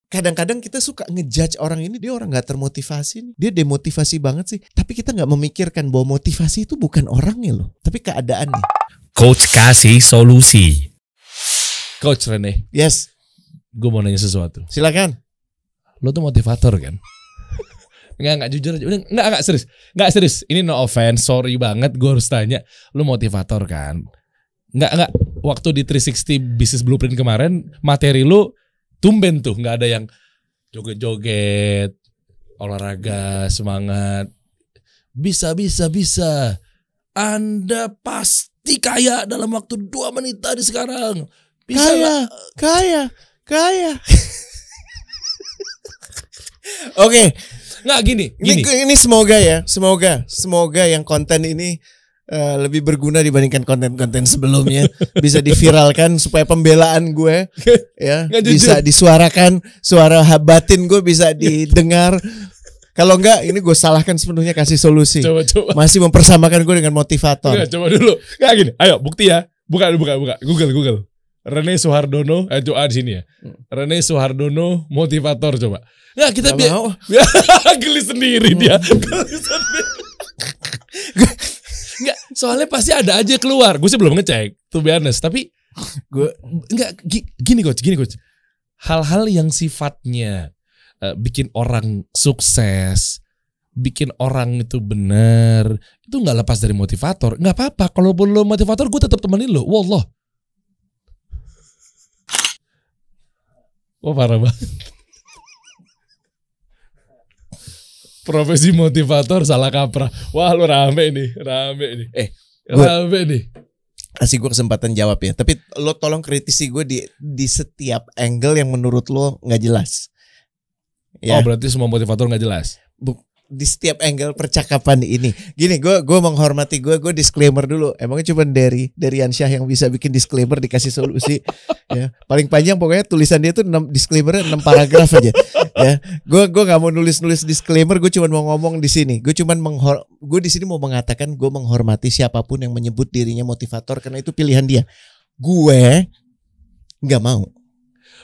kadang-kadang kita suka ngejudge orang ini, dia orang gak termotivasi nih, dia demotivasi banget sih. Tapi kita gak memikirkan bahwa motivasi itu bukan orangnya loh, tapi keadaannya. Coach kasih solusi. Coach Rene. Yes. Gue mau nanya sesuatu. Silakan. Lo tuh motivator kan? Enggak jujur aja. Udah, enggak serius. Ini no offense, sorry banget gue harus tanya. Lo motivator kan? Enggak. Waktu di 360 Business Blueprint kemarin, materi lo tumben tuh, nggak ada yang joget-joget, olahraga, semangat, bisa. Anda pasti kaya dalam waktu 2 menit tadi sekarang. Bisa kaya. Oke. Nggak gini. Ini semoga yang konten ini lebih berguna dibandingkan konten-konten sebelumnya. Bisa diviralkan supaya pembelaan gue ya bisa disuarakan, suara batin gue bisa didengar. Kalau enggak, ini gue salahkan sepenuhnya, kasih solusi. Coba. Masih mempersamakan gue dengan motivator. Enggak, coba dulu. Nggak gini. Ayo bukti ya. Buka. Google. Rene Suhardono, doa di sini ya. Rene Suhardono motivator coba. Nah, kita geli sendiri dia. Enggak, soalnya pasti ada aja keluar. Gue sih belum ngecek, to be honest. Tapi gue enggak gini coach. Hal-hal yang sifatnya bikin orang sukses, bikin orang itu benar, itu enggak lepas dari motivator. Enggak apa-apa. Kalau lo motivator, gue tetap temenin lo. Wallah. Wah, parah banget. Profesi motivator salah kaprah. Wah, lu rame nih. Rame nih. Kasih gue kesempatan jawab ya. Tapi lo tolong kritisi gue di setiap angle yang menurut lo nggak jelas. Ya. Oh, berarti semua motivator nggak jelas. Di setiap angle percakapan ini. Gini, gue menghormati, gue disclaimer dulu. Emangnya cuma dari Ansyah yang bisa bikin disclaimer dikasih solusi. Ya, paling panjang pokoknya tulisan dia tuh 6 disclaimer 6 paragraf aja. Ya, gue nggak mau nulis disclaimer, gue cuma mau ngomong di sini. Gue di sini mau mengatakan gue menghormati siapapun yang menyebut dirinya motivator karena itu pilihan dia. Gue nggak mau.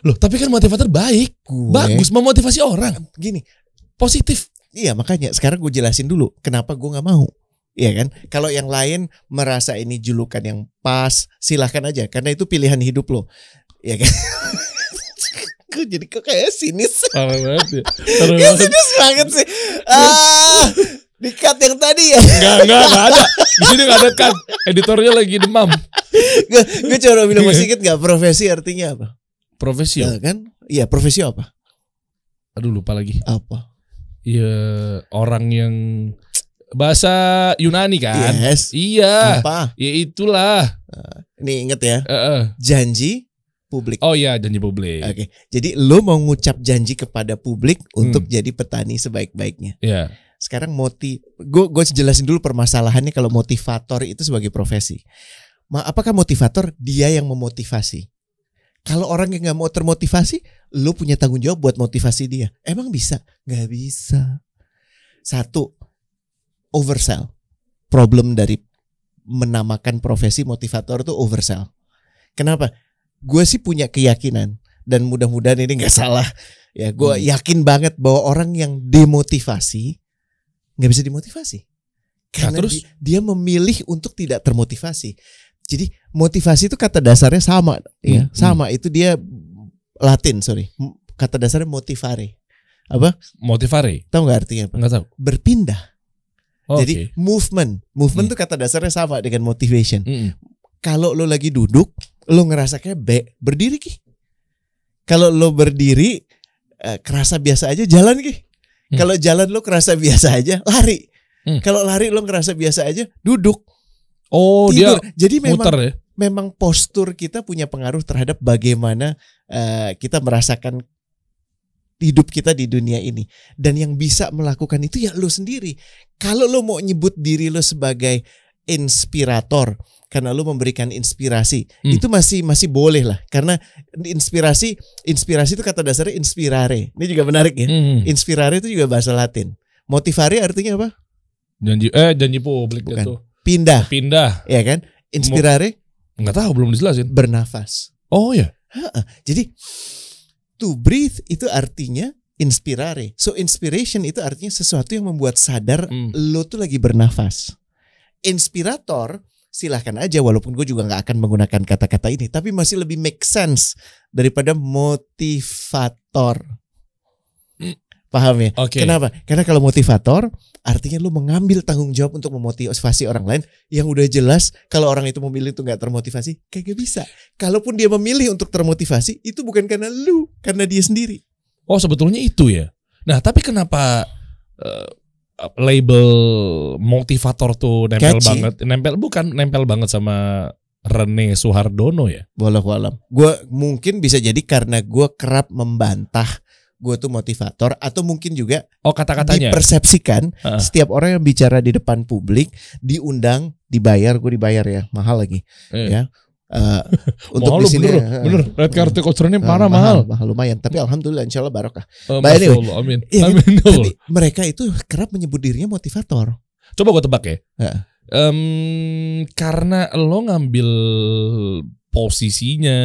Loh, tapi kan motivator baik, bagus memotivasi orang. Gini, positif. Iya, makanya sekarang gue jelasin dulu kenapa gue nggak mau. Iya kan? Kalau yang lain merasa ini julukan yang pas, silahkan aja karena itu pilihan hidup lo. Iya kan? Gue jadi kok kayak sinis. Parah banget ya. Sinis banget sih. Di cut yang tadi ya. Enggak ada. Di sini enggak ada cut. Editornya lagi demam. Gue coba bilang sedikit enggak, profesi artinya apa? Profesi kan? Iya, profesi apa? Aduh, lupa lagi. Apa? Ya, orang yang bahasa Yunani kan? Yes. Iya. Apa? Ya itulah. Ini inget ya. Janji publik. Oh iya, janji publik. Oke. Jadi lo mau ngucap janji kepada publik untuk jadi petani sebaik-baiknya. Iya. Sekarang gue jelasin dulu permasalahannya kalau motivator itu sebagai profesi. Apakah motivator dia yang memotivasi? Kalau orang yang gak mau termotivasi, lo punya tanggung jawab buat motivasi dia. Emang bisa? Gak bisa. 1, oversell. Problem dari menamakan profesi motivator itu oversell. Kenapa? Gue sih punya keyakinan, dan mudah-mudahan ini gak salah. Ya, gue yakin banget bahwa orang yang demotivasi gak bisa dimotivasi. Karena dia memilih untuk tidak termotivasi. Jadi motivasi itu kata dasarnya sama, ya sama. Itu dia Latin, kata dasarnya motivare. Apa? Motivare. Tahu nggak artinya apa? Nggak tahu. Berpindah. Jadi okay. movement itu kata dasarnya sama dengan motivation. Kalau lo lagi duduk, lo ngerasa kayak berdiri ki. Kalau lo berdiri, kerasa biasa aja, jalan ki. Kalau jalan lo kerasa biasa aja, lari. Kalau lari lo ngerasa biasa aja, duduk. Oh, tidur. Dia jadi ya? memang postur kita punya pengaruh terhadap bagaimana kita merasakan hidup kita di dunia ini. Dan yang bisa melakukan itu ya lo sendiri. Kalau lo mau nyebut diri lo sebagai inspirator karena lo memberikan inspirasi, itu masih boleh lah. Karena inspirasi itu kata dasarnya inspirare. Ini juga menarik ya. Inspirare itu juga bahasa Latin. Motivare artinya apa? Janji publik. Bukan. Itu. Pindah. Ya kan? Inspirare? Enggak tahu, belum dijelasin. Bernafas. Oh ya. Jadi To breathe itu artinya inspirare. So inspiration itu artinya sesuatu yang membuat sadar lo tuh lagi bernafas. Inspirator silahkan aja, walaupun gue juga gak akan menggunakan kata-kata ini, tapi masih lebih make sense daripada motivator. Paham ya? Okay. Kenapa? Karena kalau motivator artinya lu mengambil tanggung jawab untuk memotivasi orang lain, yang udah jelas kalau orang itu memilih untuk gak termotivasi, kagak bisa. Kalaupun dia memilih untuk termotivasi, itu bukan karena lu, karena dia sendiri. Oh, sebetulnya itu ya. Nah, tapi kenapa label motivator tuh nempel Catchy. banget, nempel banget sama Rene Suhardono ya? Wallahualam. Gue mungkin bisa jadi karena gue kerap membantah gue tuh motivator, atau mungkin juga kata-katanya dipersepsikan setiap orang yang bicara di depan publik diundang, dibayar, gue dibayar ya, mahal lagi ya. Untuk mahal di sini bener red card coaster ini parah mahal lumayan, tapi alhamdulillah insyaallah barokah. Anyway, amin. Ya, amin. Tapi mereka itu kerap menyebut dirinya motivator. Coba gue tebak ya. Karena lo ngambil posisinya,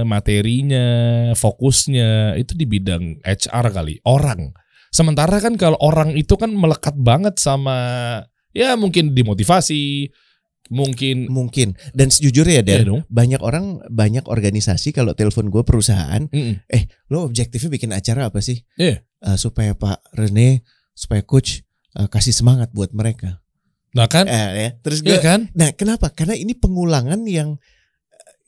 materinya, fokusnya itu di bidang HR kali, orang. Sementara kan kalau orang itu kan melekat banget sama ya mungkin dimotivasi, mungkin dan sejujurnya ya, dong. banyak orang, banyak organisasi kalau telepon gue perusahaan, lo objektifnya bikin acara apa sih? Supaya Pak Rene, supaya coach kasih semangat buat mereka. Nah kan, ya. Terus gue, kan? Nah kenapa? Karena ini pengulangan yang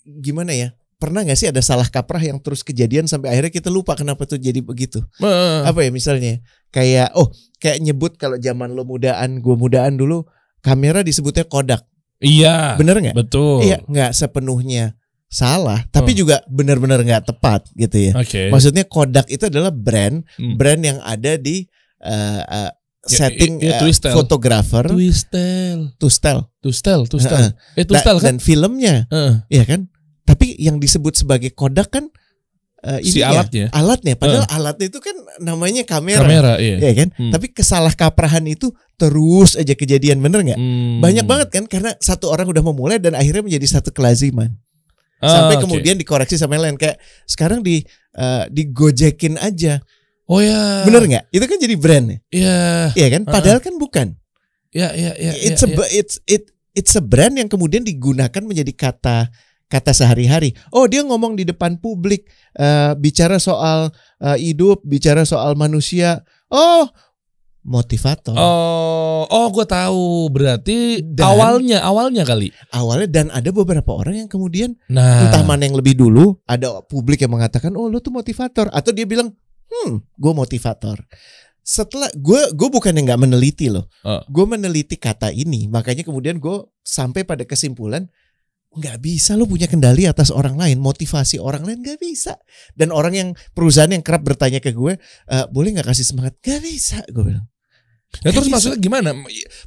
gimana ya? Pernah nggak sih ada salah kaprah yang terus kejadian sampai akhirnya kita lupa kenapa tuh jadi begitu? Apa ya misalnya? Kayak nyebut kalau zaman lo mudaan, gue mudaan dulu, kamera disebutnya Kodak. Iya. Bener nggak? Betul. Iya, nggak sepenuhnya salah, tapi juga benar-benar nggak tepat gitu ya. Okay. Maksudnya Kodak itu adalah brand yang ada di setting fotografer. Tustel kan? Dan filmnya, ya kan? Tapi yang disebut sebagai Kodak kan alatnya. Padahal alatnya itu kan namanya kamera, ya kan? Tapi kesalahkaprahan itu terus aja kejadian, bener nggak? Banyak banget kan, karena satu orang udah memulai dan akhirnya menjadi satu kelaziman. Sampai kemudian dikoreksi sama yang lain, kayak sekarang digojekin aja. Oh ya. Bener nggak? Itu kan jadi brand. Iya kan? Padahal kan bukan. It's a brand yang kemudian digunakan menjadi kata sehari-hari. Oh, dia ngomong di depan publik, bicara soal hidup, bicara soal manusia. Oh, motivator. Oh, gue tahu. Berarti awalnya kali. Awalnya, dan ada beberapa orang yang kemudian entah mana yang lebih dulu, ada publik yang mengatakan, oh lo tuh motivator, atau dia bilang, gue motivator. Setelah gue bukan yang nggak meneliti loh, gue meneliti kata ini, makanya kemudian gue sampai pada kesimpulan nggak bisa lo punya kendali atas orang lain, motivasi orang lain nggak bisa. Dan perusahaan yang kerap bertanya ke gue, boleh nggak kasih semangat? Nggak bisa, gue bilang. Ya terus maksudnya gimana?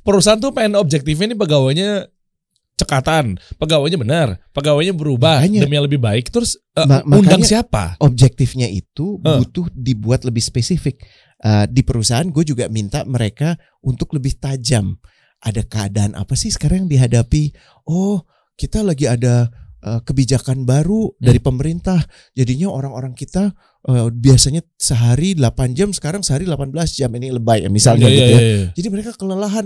Perusahaan tuh pengen objektifnya ini pegawainya cekatan, pegawainya benar, pegawainya berubah demi yang lebih baik. Terus undang siapa? Objektifnya itu butuh dibuat lebih spesifik. Di perusahaan gue juga minta mereka untuk lebih tajam. Ada keadaan apa sih sekarang yang dihadapi? Oh, kita lagi ada kebijakan baru dari pemerintah. Jadinya orang-orang kita biasanya sehari 8 jam, sekarang sehari 18 jam. Ini lebay ya misalnya gitu ya. Jadi mereka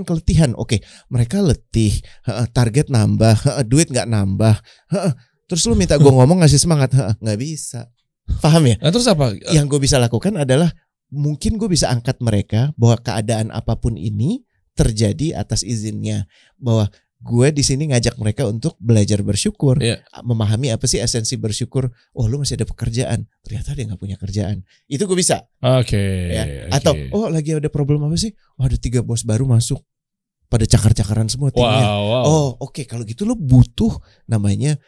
keletihan. Oke, mereka letih, target nambah, duit nggak nambah. Terus lu minta gue ngomong ngasih semangat, nggak bisa. Paham ya? Nah, terus apa? Yang gue bisa lakukan adalah mungkin gue bisa angkat mereka bahwa keadaan apapun ini terjadi atas izinnya, bahwa gue di sini ngajak mereka untuk belajar bersyukur, memahami apa sih esensi bersyukur. Oh, lu masih ada pekerjaan, ternyata dia nggak punya kerjaan. Itu gue bisa. Atau lagi ada problem apa sih? Oh, ada 3 bos baru masuk, pada cakar-cakaran semua timnya. Oh, oke. Kalau gitu lu butuh namanya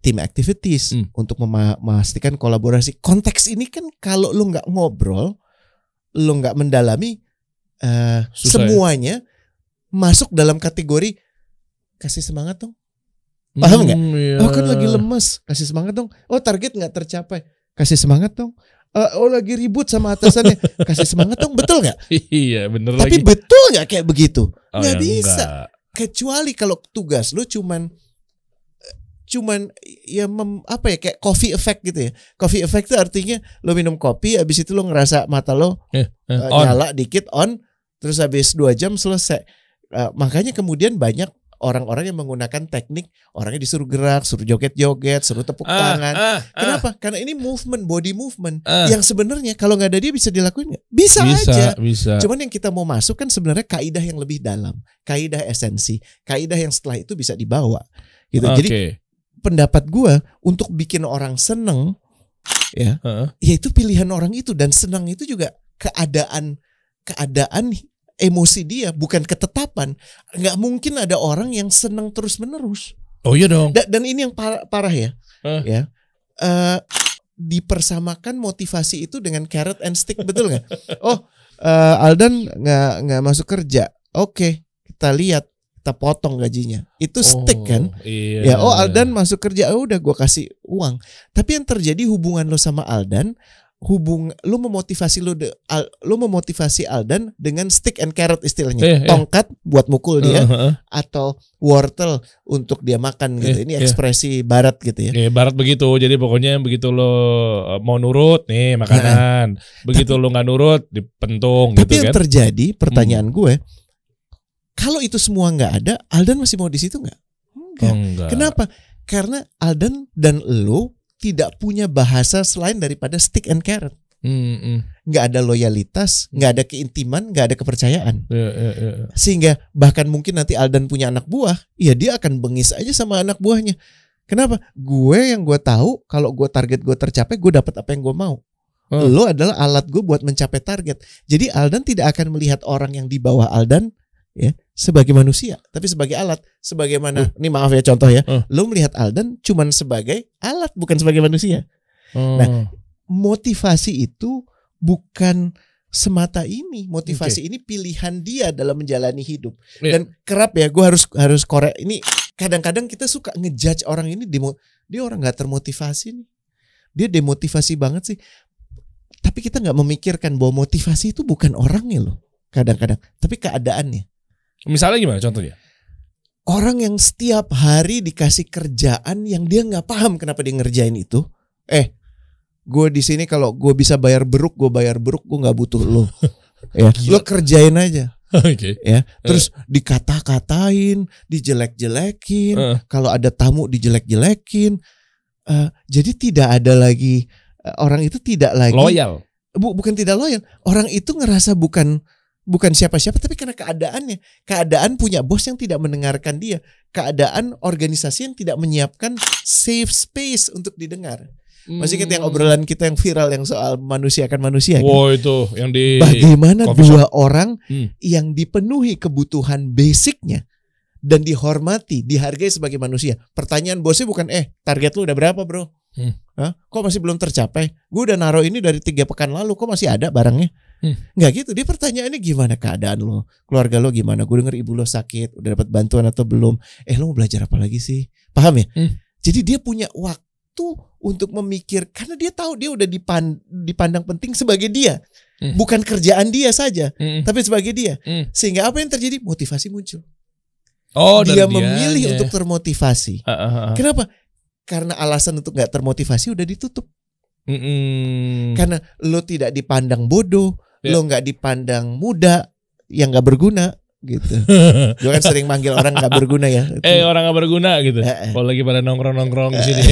team activities untuk memastikan kolaborasi. Konteks ini kan kalau lu nggak ngobrol, lu nggak mendalami, semuanya masuk dalam kategori kasih semangat dong. Paham nggak? Oh, kan lagi lemes, kasih semangat dong. Oh, target nggak tercapai, kasih semangat dong. Oh, lagi ribut sama atasannya, kasih semangat dong. Betul nggak? Iya, bener. Tapi lagi. Betul nggak kayak begitu? Nggak ya bisa. Enggak. Kecuali kalau tugas lu cuman cuman ya apa ya kayak coffee effect gitu ya. Coffee effect itu artinya lo minum kopi, habis itu lo ngerasa mata lo nyala dikit on, terus habis 2 jam selesai. Makanya kemudian banyak orang-orang yang menggunakan teknik orangnya disuruh gerak, suruh joget-joget, suruh tepuk tangan. Kenapa? Karena ini movement, body movement yang sebenarnya kalau nggak ada dia bisa dilakuin nggak? Bisa aja. Bisa. Cuman yang kita mau masuk kan sebenarnya kaidah yang lebih dalam, kaidah esensi, kaidah yang setelah itu bisa dibawa. Gitu. Jadi pendapat gue untuk bikin orang seneng, ya itu pilihan orang itu, dan senang itu juga keadaan emosi dia, bukan ketetapan. Nggak mungkin ada orang yang senang terus menerus. Oh iya dong. Dan ini yang parah ya. Ya. Dipersamakan motivasi itu dengan carrot and stick, betul nggak? Aldan nggak masuk kerja. Oke, kita lihat, kita potong gajinya. Itu stick kan? Iya. Ya, Aldan masuk kerja, udah gue kasih uang. Tapi yang terjadi hubungan lo sama Aldan, lo memotivasi Aldan dengan stick and carrot istilahnya. Tongkat buat mukul dia, atau wortel untuk dia makan gitu. Ini ekspresi barat gitu ya. Barat begitu. Jadi pokoknya begitu lo mau nurut nih makanan. Begitu lo nggak nurut dipentung gitu kan. Tapi yang terjadi, pertanyaan gue, kalau itu semua nggak ada, Aldan masih mau di situ nggak? Enggak. Kenapa? Karena Aldan dan lo tidak punya bahasa selain daripada stick and carrot. Nggak ada loyalitas, nggak ada keintiman, nggak ada kepercayaan. Sehingga bahkan mungkin nanti Aldan punya anak buah, ya dia akan bengis aja sama anak buahnya. Kenapa? Yang gue tahu kalau target gue tercapai, gue dapat apa yang gue mau. Lo adalah alat gue buat mencapai target. Jadi Aldan tidak akan melihat orang yang di bawah Aldan ya sebagai manusia, tapi sebagai alat. Sebagaimana ini maaf ya contoh ya, lo melihat Aldan cuman sebagai alat, bukan sebagai manusia. Nah, motivasi itu bukan semata ini. Motivasi ini pilihan dia dalam menjalani hidup. Dan kerap ya, gue harus korek ini. Kadang-kadang kita suka ngejudge orang ini, dia orang nggak termotivasi nih, dia demotivasi banget sih. Tapi kita nggak memikirkan bahwa motivasi itu bukan orangnya loh, kadang-kadang, tapi keadaannya. Misalnya gimana contohnya? Orang yang setiap hari dikasih kerjaan yang dia nggak paham kenapa dia ngerjain itu. Gue di sini kalau gue bisa bayar beruk, gue bayar beruk, gue nggak butuh lo. Ya, lo kerjain aja. Ya, terus dikata-katain, dijelek-jelekin. Kalau ada tamu dijelek-jelekin. Jadi tidak ada lagi, orang itu tidak lagi loyal. Bukan tidak loyal. Orang itu ngerasa bukan siapa-siapa, tapi karena keadaan punya bos yang tidak mendengarkan dia, keadaan organisasi yang tidak menyiapkan safe space untuk didengar. Masih ingat yang obrolan kita yang viral yang soal manusia kan manusia. Itu yang di bagaimana dua orang yang dipenuhi kebutuhan basicnya dan dihormati, dihargai sebagai manusia. Pertanyaan bosnya bukan target lu udah berapa bro? Kok masih belum tercapai? Gue udah naruh ini dari 3 pekan lalu, kok masih ada barangnya? Nggak gitu. Dia pertanyaannya gimana keadaan lo, keluarga lo gimana? Gue denger ibu lo sakit, udah dapat bantuan atau belum? Lo mau belajar apa lagi sih? Paham ya? Jadi dia punya waktu untuk memikir, karena dia tahu dia udah dipandang penting sebagai dia, bukan kerjaan dia saja, tapi sebagai dia. Sehingga apa yang terjadi? Motivasi muncul. Dia memilih untuk termotivasi. Kenapa? Karena alasan untuk gak termotivasi udah ditutup. Karena lo tidak dipandang bodoh, lo gak dipandang muda yang gak berguna gitu. Gue kan sering manggil orang gak berguna ya. Orang gak berguna gitu. Kalau lagi pada nongkrong-nongkrong di sini.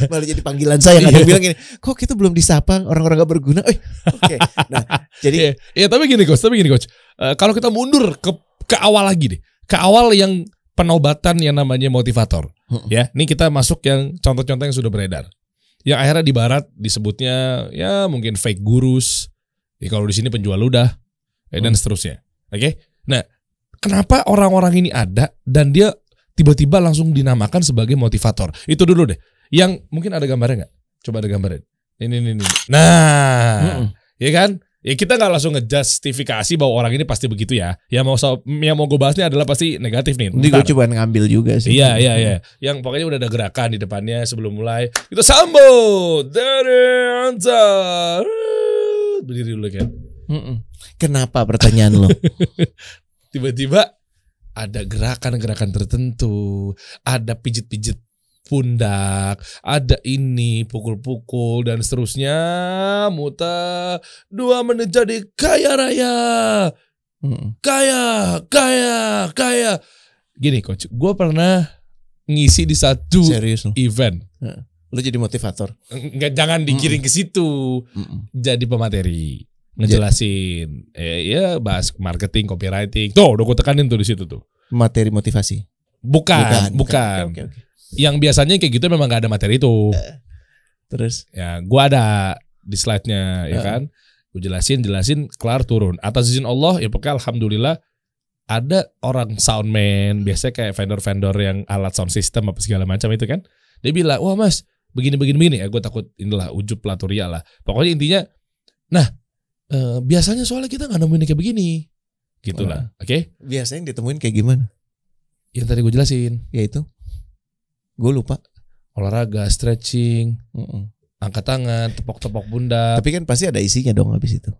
Malah jadi panggilan saya. Kadang bilang gini, kok kita belum disapa orang-orang gak berguna. Oke. Nah, jadi tapi gini coach. Kalau kita mundur ke awal lagi deh. Ke awal yang penobatan yang namanya motivator. Ya, ini kita masuk yang contoh-contoh yang sudah beredar. Yang akhirnya di barat disebutnya ya mungkin fake gurus. Kalau di sini penjual ludah dan seterusnya. Oke. Nah, kenapa orang-orang ini ada dan dia tiba-tiba langsung dinamakan sebagai motivator? Itu dulu deh. Yang mungkin ada gambarnya nggak? Coba ada gambarnya. Ini. Nah, ya kan? Ya kita nggak langsung ngejustifikasi bahwa orang ini pasti begitu ya. Yang mau gue bahas ini adalah pasti negatif nih. Nanti gue coba ngambil juga sih. Iya. Yang pokoknya udah ada gerakan di depannya sebelum mulai. Kita sambut dari antar. Berdiri dulu kan. Kenapa pertanyaan lo? Tiba-tiba ada gerakan-gerakan tertentu, ada pijit-pijit pundak, ada ini pukul-pukul dan seterusnya. Muta 2 menit jadi kaya raya. Kaya. Gini coach, gue pernah ngisi di satu Serius lu? event. Lu jadi motivator. Enggak, jangan digiring ke situ. Jadi pemateri, ngejelasin, ya bahas marketing, copywriting. Tuh, udah gue tekanin tuh di situ tuh. Materi motivasi. Bukan. Oke. Yang biasanya kayak gitu memang gak ada materi itu. Terus? Ya, gue ada di slide-nya, ya kan. Gue jelasin, kelar turun. Atas izin Allah, ya pokoknya alhamdulillah ada orang soundman, biasanya kayak vendor-vendor yang alat sound system apa segala macam itu kan. Dia bilang, wah mas, begini. Ya gue takut inilah ujub pelaturia lah. Pokoknya intinya, nah biasanya soalnya kita gak nemuin kayak begini. Gitulah, oke? Biasanya yang ditemuin kayak gimana? Yang tadi gue jelasin. Yaitu? Gue lupa. Olahraga, stretching, angkat tangan, tepok-tepok pundak. Tapi kan pasti ada isinya dong habis itu.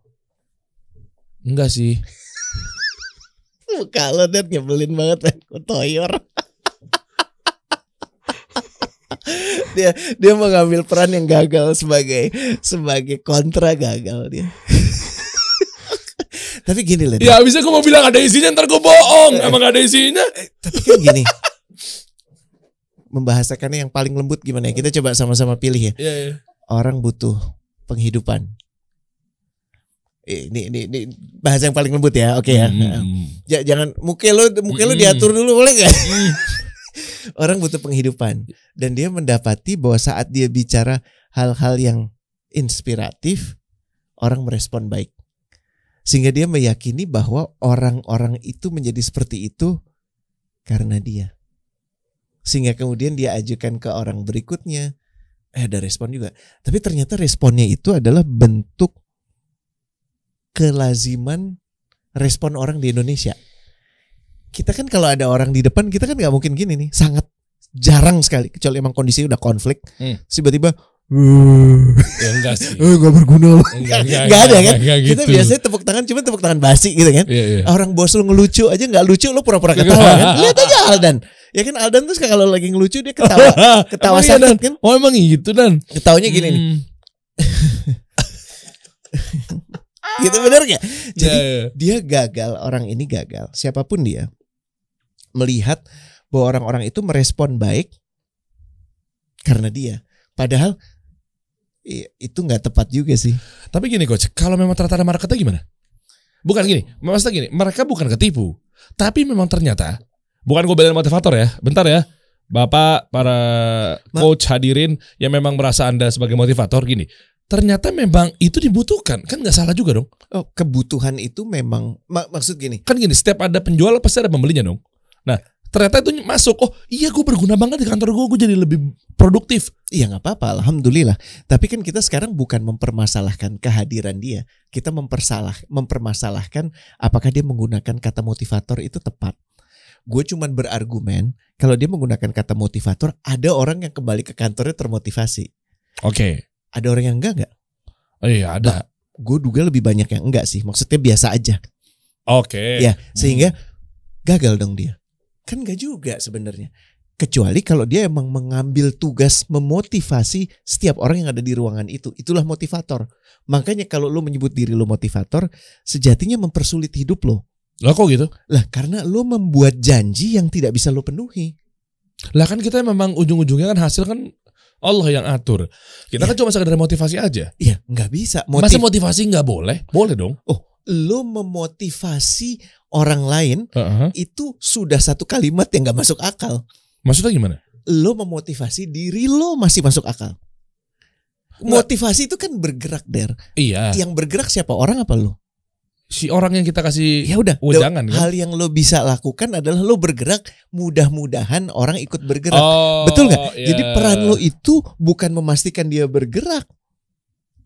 Enggak sih. Muka lo dan nyebelin banget kan, kotoyor. dia mengambil peran yang gagal sebagai kontra gagal dia. Tapi gini lah. Ya abisnya gue mau bilang ada isinya, ntar gue bohong. Emang gak ada isinya. Tapi kan gini. Membahasakannya yang paling lembut gimana ya? Kita coba sama-sama pilih ya. Yeah. Orang butuh penghidupan. Ini bahasa yang paling lembut ya. Oke ya. Jangan muka lu diatur dulu, boleh gak? Orang butuh penghidupan. Dan dia mendapati bahwa saat dia bicara hal-hal yang inspiratif, orang merespon baik. Sehingga dia meyakini bahwa orang-orang itu menjadi seperti itu karena dia. Sehingga kemudian dia ajukan ke orang berikutnya. Ada respon juga. Tapi ternyata responnya itu adalah bentuk kelaziman respon orang di Indonesia. Kita kan kalau ada orang di depan, kita kan gak mungkin gini nih. Sangat jarang sekali. Kecuali emang kondisinya udah konflik. Tiba-tiba ya enggak sih. Gak berguna loh. Gak ada kan. Enggak Kita gitu. biasanya tepuk tangan, cuma tepuk tangan basi gitu kan. Yeah. Orang bos lu ngelucu aja gak lucu, lu pura-pura ketawa kan. Lihat aja Aldan. Ya kan Aldan tuh kalau lagi ngelucu dia ketawa sakit kan. Oh emang gitu Dan. Ketawanya gini nih. Gitu bener gak? Jadi dia gagal, orang ini gagal. Siapapun dia melihat bahwa orang-orang itu merespon baik karena dia. Padahal itu nggak tepat juga sih. Tapi gini coach, kalau memang ternyata marketnya gimana? Bukan gini, maksudnya gini, mereka bukan ketipu, tapi memang ternyata, bukan gue belain motivator ya, bentar ya, Bapak, para coach hadirin yang memang merasa Anda sebagai motivator gini, ternyata memang itu dibutuhkan, kan nggak salah juga dong. Oh, kebutuhan itu memang, maksud gini. Kan gini, setiap ada penjual pasti ada pembelinya dong. Nah, ternyata itu masuk, oh iya gue berguna banget di kantor gue jadi lebih produktif. Iya gak apa-apa, alhamdulillah. Tapi kan kita sekarang bukan mempermasalahkan kehadiran dia. Kita mempermasalahkan apakah dia menggunakan kata motivator itu tepat. Gue cuman berargumen, kalau dia menggunakan kata motivator, ada orang yang kembali ke kantornya termotivasi. Oke. Ada orang yang enggak? Oh iya ada. Gue duga lebih banyak yang enggak sih. Maksudnya biasa aja. Oke. Ya, sehingga gagal dong dia. Kan gak juga sebenarnya. Kecuali kalau dia emang mengambil tugas memotivasi setiap orang yang ada di ruangan itu. Itulah motivator. Makanya kalau lo menyebut diri lo motivator, sejatinya mempersulit hidup lo. Lah kok gitu? Lah karena lo membuat janji yang tidak bisa lo penuhi. Lah kan kita memang ujung-ujungnya kan hasil kan Allah yang atur. Kita kan cuma sekedar motivasi aja. Iya, gak bisa. Masa motivasi gak boleh? Boleh dong. Oh, lo memotivasi orang lain itu sudah satu kalimat yang gak masuk akal. Maksudnya gimana? Lo memotivasi diri lo masih masuk akal. Motivasi itu kan bergerak, Der. Iya. Yang bergerak siapa? Orang apa lo? Si orang yang kita kasih. Ya udah. Jangan, kan? Hal yang lo bisa lakukan adalah lo bergerak. Mudah-mudahan orang ikut bergerak. Oh, betul nggak? Yeah. Jadi peran lo itu bukan memastikan dia bergerak.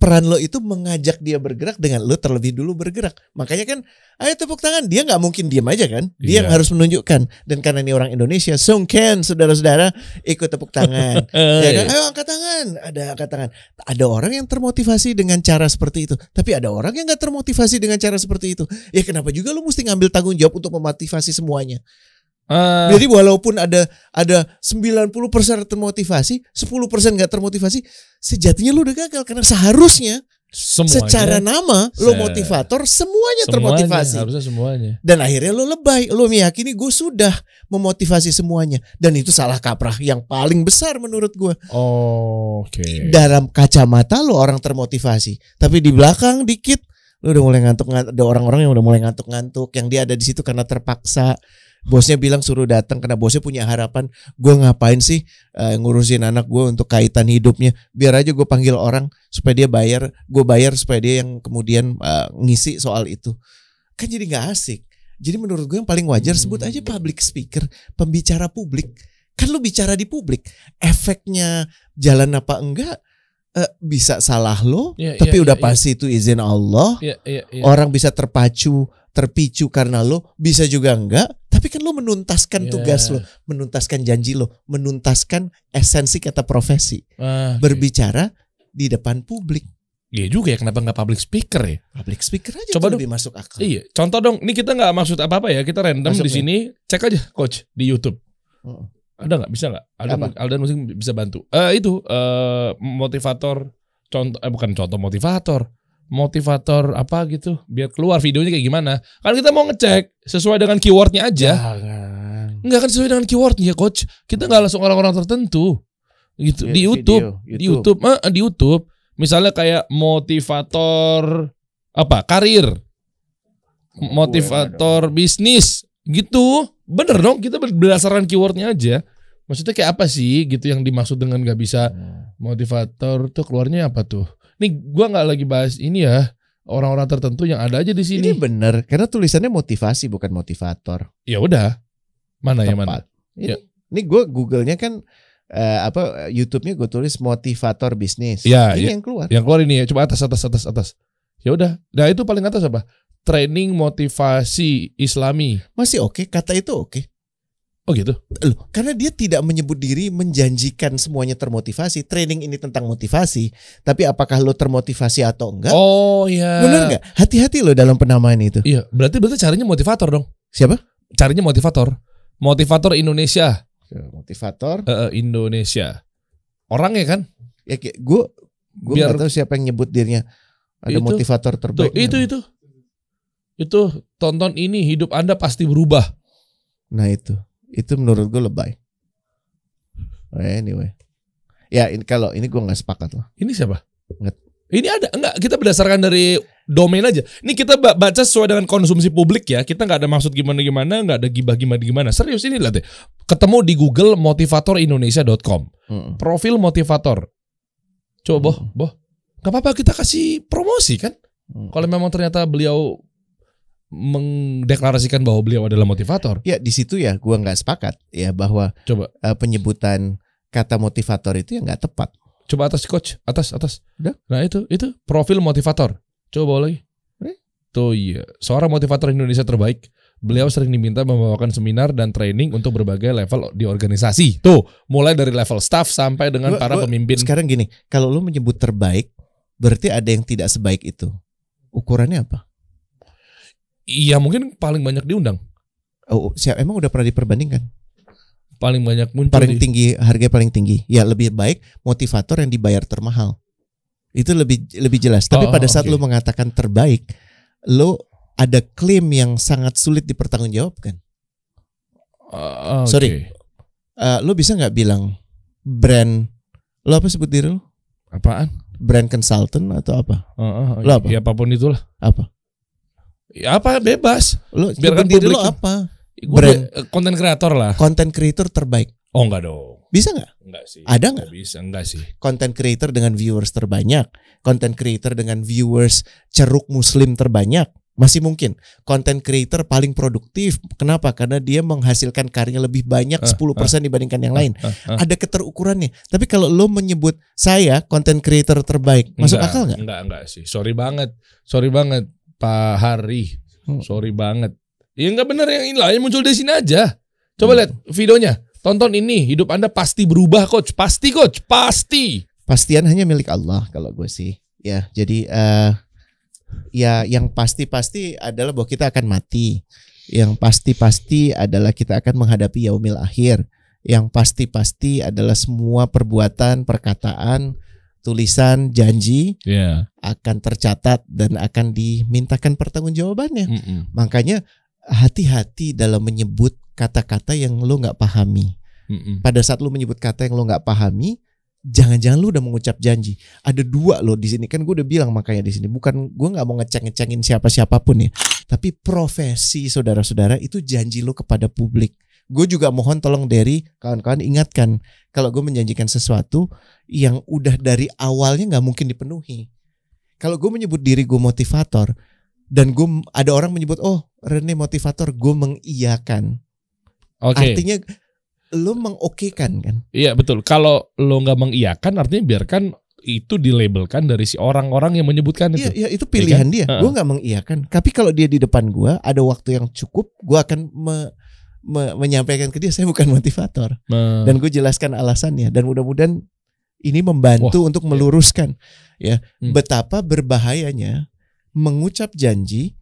Peran lo itu mengajak dia bergerak dengan lo terlebih dulu bergerak. Makanya kan, ayo tepuk tangan. Dia nggak mungkin diam aja kan. Dia yang harus menunjukkan. Dan karena ini orang Indonesia, sungken saudara-saudara ikut tepuk tangan. Ya kan? Ayo angkat tangan. Ada angkat tangan. Ada orang yang termotivasi dengan cara seperti itu. Tapi ada orang yang nggak termotivasi dengan cara seperti itu. Ya kenapa juga lo mesti ngambil tanggung jawab untuk memotivasi semuanya? Jadi walaupun ada 90% termotivasi, 10% nggak termotivasi, sejatinya lu udah gagal karena seharusnya secara nama lo motivator, semuanya termotivasi. Harusnya semuanya. Dan akhirnya lo lebay, lo meyakini gue sudah memotivasi semuanya, dan itu salah kaprah yang paling besar menurut gue. Oke. Dalam kacamata lo orang termotivasi, tapi di belakang dikit lo udah mulai ngantuk. Ada orang-orang yang udah mulai ngantuk-ngantuk, yang dia ada di situ karena terpaksa. Bosnya bilang suruh datang karena bosnya punya harapan, gue ngapain sih ngurusin anak gue untuk kaitan hidupnya, biar aja gue panggil orang supaya dia bayar, gue bayar supaya dia yang kemudian ngisi soal itu. Kan jadi gak asik. Jadi menurut gue yang paling wajar sebut aja public speaker, pembicara publik. Kan lu bicara di publik, efeknya jalan apa enggak, bisa salah lo, tapi udah pasti itu izin Allah. Orang bisa terpicu karena lo, bisa juga enggak. Tapi kan lo menuntaskan tugas lo, menuntaskan janji lo, menuntaskan esensi kata profesi. Berbicara di depan publik. Iya juga ya, kenapa nggak public speaker ya? Public speaker aja coba lebih masuk akal. Iya, contoh dong. Ini kita nggak maksud apa-apa ya, kita random di sini. Cek aja coach di YouTube. Ada nggak? Bisa nggak? Aldan mungkin bisa bantu. Motivator. Bukan contoh motivator apa gitu, biar keluar videonya kayak gimana. Kan kita mau ngecek sesuai dengan keywordnya aja. Enggak kan sesuai dengan keywordnya coach. Kita nggak langsung orang-orang tertentu gitu. Di YouTube misalnya kayak motivator apa, karir, motivator bisnis gitu. Bener dong, kita berdasarkan keywordnya aja. Maksudnya kayak apa sih gitu yang dimaksud dengan nggak bisa motivator tuh, keluarnya apa tuh? Nih gua nggak lagi bahas ini ya, orang-orang tertentu yang ada aja di sini. Ini bener karena tulisannya motivasi bukan motivator. Ya udah, mana yang mana? Ini gue Google-nya kan YouTube-nya gue tulis motivator bisnis. Ya, ini yang keluar. Yang keluar ini ya, coba atas. Ya udah, nah itu paling atas apa? Training motivasi Islami. Masih oke, kata itu oke. Oh gitu. Loh, karena dia tidak menyebut diri menjanjikan semuanya termotivasi. Training ini tentang motivasi, tapi apakah lo termotivasi atau enggak? Oh iya. Benar enggak? Hati-hati lo dalam penamaan itu. Iya, berarti carinya motivator dong. Siapa? Carinya motivator. Motivator Indonesia. Motivator Indonesia. Orangnya kan? Ya gue nggak tahu siapa yang nyebut dirinya ada itu, motivator terbaik. Itu tonton ini, hidup Anda pasti berubah. Nah itu menurut gue lebay. Anyway, ya kalau ini gue nggak sepakat lah. Ini siapa? Nggak. Ini ada enggak? Kita berdasarkan dari domain aja. Ini kita baca sesuai dengan konsumsi publik ya. Kita nggak ada maksud gimana-gimana, nggak ada gibah gimana. Serius ini lah deh. Ketemu di Google motivatorindonesia.com. Profil motivator. Coba boh. Gak apa-apa kita kasih promosi kan. Kalau memang ternyata beliau mendeklarasikan bahwa beliau adalah motivator. Ya di situ ya gue nggak sepakat ya bahwa penyebutan kata motivator itu ya nggak tepat. Coba atas coach, atas. Udah? Nah itu profil motivator. Coba bawa lagi. Tuh iya, seorang motivator Indonesia terbaik. Beliau sering diminta membawakan seminar dan training untuk berbagai level di organisasi. Tuh, mulai dari level staff sampai dengan para pemimpin. Sekarang gini, kalau lu menyebut terbaik, berarti ada yang tidak sebaik itu. Ukurannya apa? Iya, mungkin paling banyak diundang. Oh, emang udah pernah diperbandingkan? Paling banyak muncul. Paling tinggi, harga paling tinggi. Ya lebih baik motivator yang dibayar termahal. Itu lebih jelas. Tapi pada saat lu mengatakan terbaik, lu ada klaim yang sangat sulit dipertanggungjawabkan. Sorry, lu bisa nggak bilang brand? Lu apa sebut diri lu? Apaan? Brand consultant atau apa? Lu apa? Ya apapun itulah. Apa? Ya apa bebas. Lu biarkan diri lu apa? Brand konten kreator lah. Konten creator terbaik. Oh enggak dong. Bisa nggak? Enggak sih. Ada nggak? Bisa, enggak sih. Konten creator dengan viewers terbanyak, konten creator dengan viewers ceruk muslim terbanyak, masih mungkin. Konten creator paling produktif. Kenapa? Karena dia menghasilkan karya lebih banyak 10% dibandingkan yang lain. Ada keterukurannya. Tapi kalau lo menyebut saya konten creator terbaik, masuk akal nggak? Enggak sih. Sorry banget Pak Hari. Sorry banget. Ya enggak benar yang ini lah, yang muncul di sini aja. Coba lihat videonya. Tonton ini, hidup Anda pasti berubah coach. Pasti coach, pasti. Pastian hanya milik Allah kalau gue sih. Ya, jadi Ya, yang pasti-pasti adalah bahwa kita akan mati. Yang pasti-pasti adalah kita akan menghadapi yaumil akhir. Yang pasti-pasti adalah semua perbuatan, perkataan, tulisan, janji akan tercatat dan akan dimintakan pertanggungjawabannya. Makanya hati-hati dalam menyebut kata-kata yang lo nggak pahami. Pada saat lo menyebut kata yang lo nggak pahami, jangan-jangan lu udah mengucap janji. Ada dua loh di sini, kan gue udah bilang makanya di sini bukan gue nggak mau ngecengin siapa-siapapun ya, tapi profesi saudara-saudara itu janji lu kepada publik. Gue juga mohon tolong dari kawan-kawan ingatkan kalau gue menjanjikan sesuatu yang udah dari awalnya nggak mungkin dipenuhi. Kalau gue menyebut diri gue motivator dan gue ada orang menyebut Rene motivator, gue mengiyakan. Artinya lo mengokekan kan? Iya betul. Kalau lo nggak mengiyakan, artinya biarkan itu dilabelkan dari si orang-orang yang menyebutkan itu. Iya, itu pilihan dia. Gue nggak mengiyakan. Tapi kalau dia di depan gue ada waktu yang cukup, gue akan menyampaikan ke dia saya bukan motivator. Dan gue jelaskan alasannya. Dan mudah-mudahan ini membantu untuk meluruskan ya betapa berbahayanya mengucap janji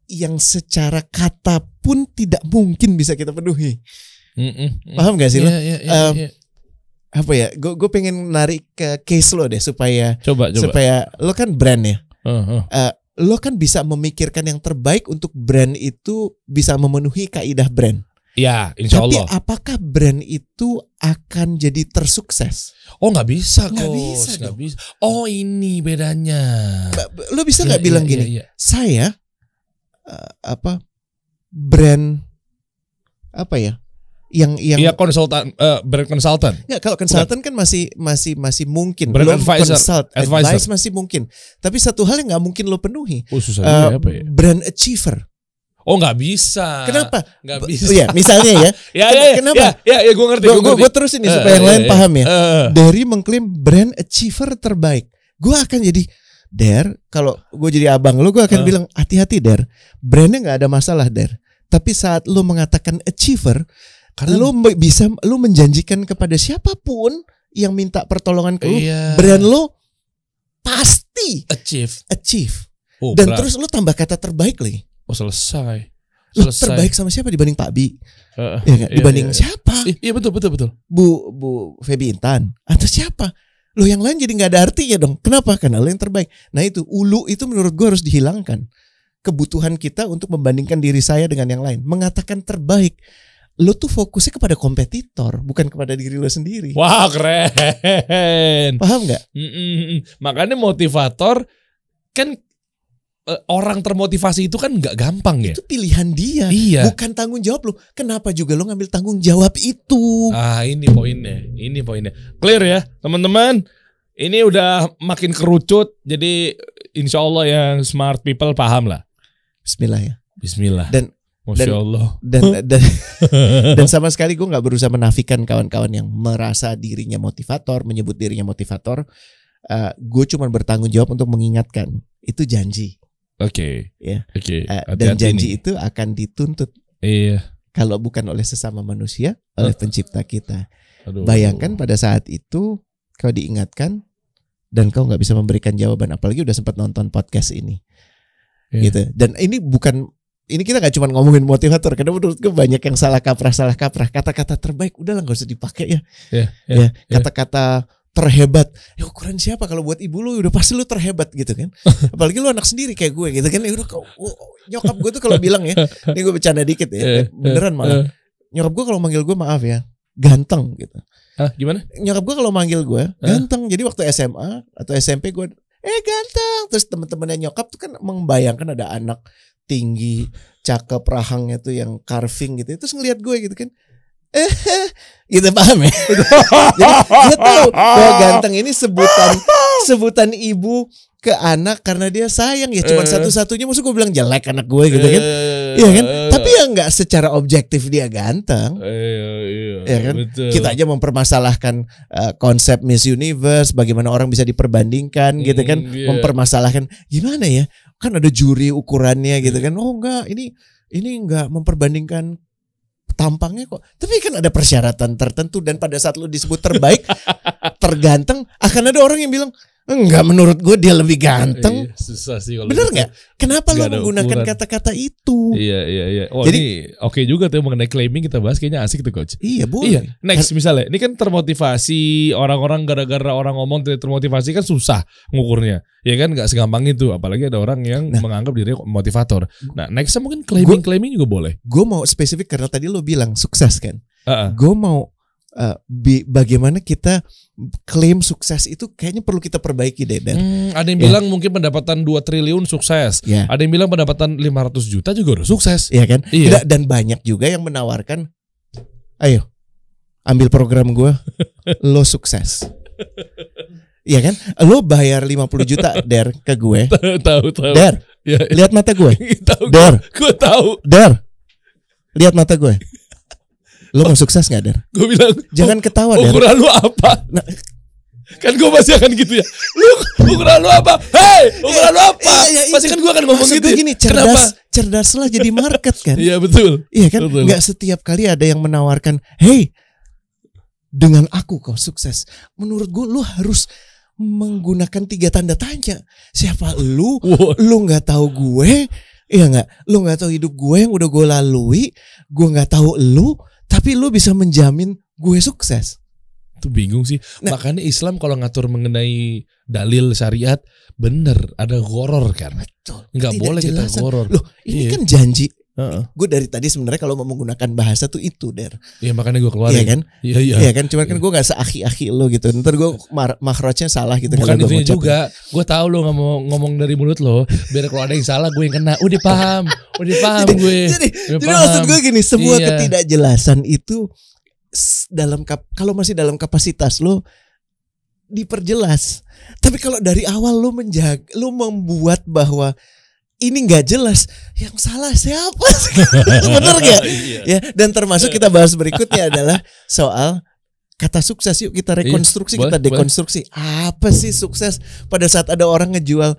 yang secara kata pun tidak mungkin bisa kita penuhi. Paham gak sih lo? Apa ya? Gue pengen narik ke case lo deh supaya supaya lo kan brand ya. Lo kan bisa memikirkan yang terbaik untuk brand itu bisa memenuhi kaidah brand. Ya, insya Allah. Tapi apakah brand itu akan jadi tersukses? Oh nggak bisa, nggak bisa. Oh ini bedanya. Lo bisa nggak bilang gini? Saya brand apa ya? Yang konsultan, brand konsultan. Nggak, kalau konsultan kan masih mungkin. Brand advisor, advice masih mungkin. Tapi satu hal yang nggak mungkin lo penuhi. Susah apa ya? Brand achiever. Oh nggak bisa. Kenapa? Nggak bisa. Ya misalnya ya. Kenapa? Ya gue ngerti. Gue terus ini supaya yang lain paham ya. Dari mengklaim brand achiever terbaik, gue akan jadi kalau gue jadi abang lo, gue akan bilang hati-hati brandnya nggak ada masalah tapi saat lo mengatakan achiever, karena lo menjanjikan kepada siapapun yang minta pertolongan ke lo, brand lo pasti achieve. Dan terus lo tambah kata terbaik lagi. Oh selesai. Lo terbaik sama siapa dibanding Pak Bi? Dibanding siapa? Iya betul. Bu Feby Intan atau siapa? Lo yang lain jadi nggak ada artinya dong. Kenapa? Karena lo yang terbaik. Nah itu ulu itu menurut gue harus dihilangkan. Kebutuhan kita untuk membandingkan diri saya dengan yang lain, mengatakan terbaik. Lo tuh fokusnya kepada kompetitor, bukan kepada diri lo sendiri. Wah keren. Paham nggak? Makanya motivator kan orang termotivasi itu kan nggak gampang ya. Itu pilihan dia, bukan tanggung jawab lo. Kenapa juga lo ngambil tanggung jawab itu? Ini poinnya. Clear ya teman-teman. Ini udah makin kerucut. Jadi insya Allah yang smart people paham lah. Bismillah ya. Bismillah. Masya Allah. Dan sama sekali gue nggak berusaha menafikan kawan-kawan yang merasa dirinya motivator, menyebut dirinya motivator. Gue cuma bertanggung jawab untuk mengingatkan itu janji. Oke. Dan janji itu akan dituntut. Iya. Kalau bukan oleh sesama manusia, oleh pencipta kita. Bayangkan pada saat itu kau diingatkan dan kau nggak bisa memberikan jawaban, apalagi udah sempat nonton podcast ini. Gitu. Dan ini kita nggak cuma ngomongin motivator, karena menurutku banyak yang salah kaprah. Kata-kata terbaik udahlah nggak usah dipakai ya. Kata-kata terhebat, ya ukuran siapa? Kalau buat ibu lu udah pasti lu terhebat gitu kan. Apalagi lu anak sendiri kayak gue gitu kan. Ya udah nyokap gue tuh kalau bilang ya, ini gue bercanda dikit ya, beneran malah. Nyokap gue kalau manggil gue maaf ya, ganteng gitu. Gimana? Nyokap gue kalau manggil gue ganteng. Jadi waktu SMA atau SMP gue ganteng. Terus temen-temennya nyokap tuh kan membayangkan ada anak tinggi, cakep, rahangnya tuh yang carving gitu. Terus ngelihat gue gitu kan. Gitu, paham ya? Jadi dia tahu bahwa ganteng ini sebutan ibu ke anak karena dia sayang ya, cuma satu-satunya. Maksud gue bilang jelek anak gue gitu kan. Iya kan? Tapi ya nggak secara objektif dia ganteng. Iya kan? Betul. Kita aja mempermasalahkan konsep Miss Universe, bagaimana orang bisa diperbandingkan gitu kan. Mempermasalahkan gimana ya? Kan ada juri ukurannya gitu kan. Oh enggak, ini enggak memperbandingkan tampangnya kok. Tapi kan ada persyaratan tertentu, dan pada saat lu disebut terbaik, terganteng, akan ada orang yang bilang, Enggak, menurut gue dia lebih ganteng. Iya, susah sih kalau Bener gitu. nggak? Kenapa lo Nggak ada menggunakan ukuran. kata-kata itu? Iya. Oh, Jadi- ini oke juga tuh mengenai claiming kita bahas, kayaknya asik tuh coach. Iya, boleh. Iya, next misalnya, ini kan termotivasi, orang-orang gara-gara orang ngomong termotivasi kan susah ngukurnya, ya kan nggak segampang itu, apalagi ada orang yang menganggap dirinya motivator. Nah, nextnya mungkin claiming juga boleh. Gue mau spesifik karena tadi lo bilang sukses kan. Heeh. Gue mau bagaimana kita klaim sukses itu kayaknya perlu kita perbaiki deh. Dan Ada yang bilang mungkin pendapatan 2 triliun sukses. Ya. Ada yang bilang pendapatan 500 juta juga udah sukses. Iya kan? Iya. Dan banyak juga yang menawarkan, ayo ambil program gue, lo sukses. Iya kan? Lo bayar 50 juta Der ke gue. Tahu. Der, Ya, lihat mata gue. tahu. Der, Gue tahu. Der, lihat mata gue. Lo mau sukses gak Der? Gue bilang, Jangan ketawa Der. ukuran lu apa? Nah, Kan gue pasti akan gitu ya. Lu ukuran lu apa? Hei, ukuran lu apa? Iya, Pasti kan gue akan ngomong maksud gitu. gue gini, Kenapa? cerdaslah jadi market kan. Iya betul. Iya kan? Betul. Nggak setiap kali ada yang menawarkan, hey, dengan aku kau sukses. Menurut gue, lu harus menggunakan 3 tanda tanya. Siapa lu? Wow. Lu nggak tahu gue, iya nggak? Lu nggak tahu hidup gue yang udah gue lalui. Gue nggak tahu lu, tapi lu bisa menjamin gue sukses. Itu bingung sih. Nah, Makanya Islam kalau ngatur mengenai dalil syariat, bener ada goror kan. Betul. Nggak Tidak boleh kita jelasan. goror. Loh, ini Iya. kan janji. Heeh. Gue dari tadi sebenarnya kalau mau menggunakan bahasa tuh itu, Der. Iya makanya gue keluarin. Iya kan? Iya. Iya kan, cuman kan gue gak seaki-aki lo gitu. Ntar gue makhrajnya salah gitu. Bukan kalau gua itunya ngucapin. juga. Gue tahu lo ngomong dari mulut lo. Biar kalau ada yang salah gue yang kena. Udah paham gue. Jadi Udah maksud gue gini, semua Iya. ketidakjelasan itu kalau masih dalam kapasitas lo diperjelas. Tapi kalau dari awal lo membuat bahwa ini nggak jelas, yang salah siapa sih? Bener gak? Iya. Ya, dan termasuk kita bahas berikutnya adalah soal kata sukses. Yuk kita rekonstruksi, Boleh, kita dekonstruksi. Apa sih sukses? Pada saat ada orang ngejual,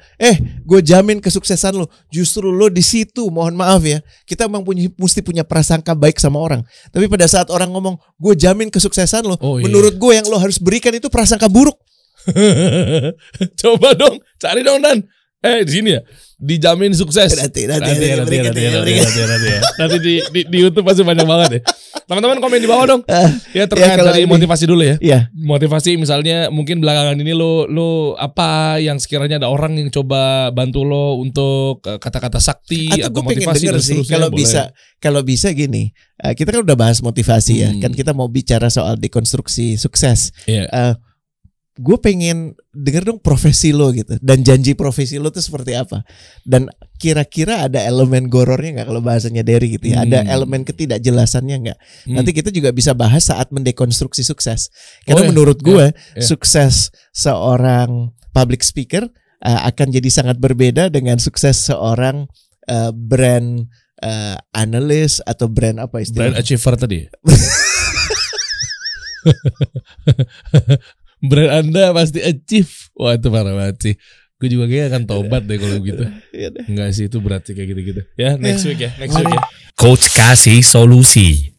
gue jamin kesuksesan lo. Justru lo di situ, mohon maaf ya, kita memang mesti punya prasangka baik sama orang. Tapi pada saat orang ngomong, gue jamin kesuksesan lo, Oh, iya. menurut gue yang lo harus berikan itu prasangka buruk. Coba dong, cari dong Dan. Di sini ya, dijamin sukses. Nanti ya. ya. Nanti di YouTube pasti banyak banget ya. Teman-teman komen di bawah dong. Ya terkait kalau dari ini- motivasi dulu ya. Iya. Motivasi misalnya mungkin belakangan ini lo apa yang sekiranya ada orang yang coba bantu lo untuk kata-kata sakti Atau atau gue pengen motivasi denger dan sih, seterusnya, kalau bisa gini, kita kan udah bahas motivasi ya, kan kita mau bicara soal dekonstruksi sukses. Iya. Gue pengen denger dong profesi lo gitu, dan janji profesi lo tuh seperti apa, dan kira-kira ada elemen gorornya nggak kalau bahasanya Derry gitu ya, ada elemen ketidakjelasannya nggak? Nanti kita juga bisa bahas saat mendekonstruksi sukses, karena menurut gue sukses seorang public speaker akan jadi sangat berbeda dengan sukses seorang brand analyst atau brand apa istilahnya? Brand achiever tadi. Brand Anda pasti achieve. Wah itu parah banget sih. Gue juga kayaknya akan tobat deh kalau gitu. Enggak sih, itu berat sih kayak gitu-gitu. Ya next week ya. Next week ya. Coach kasih solusi.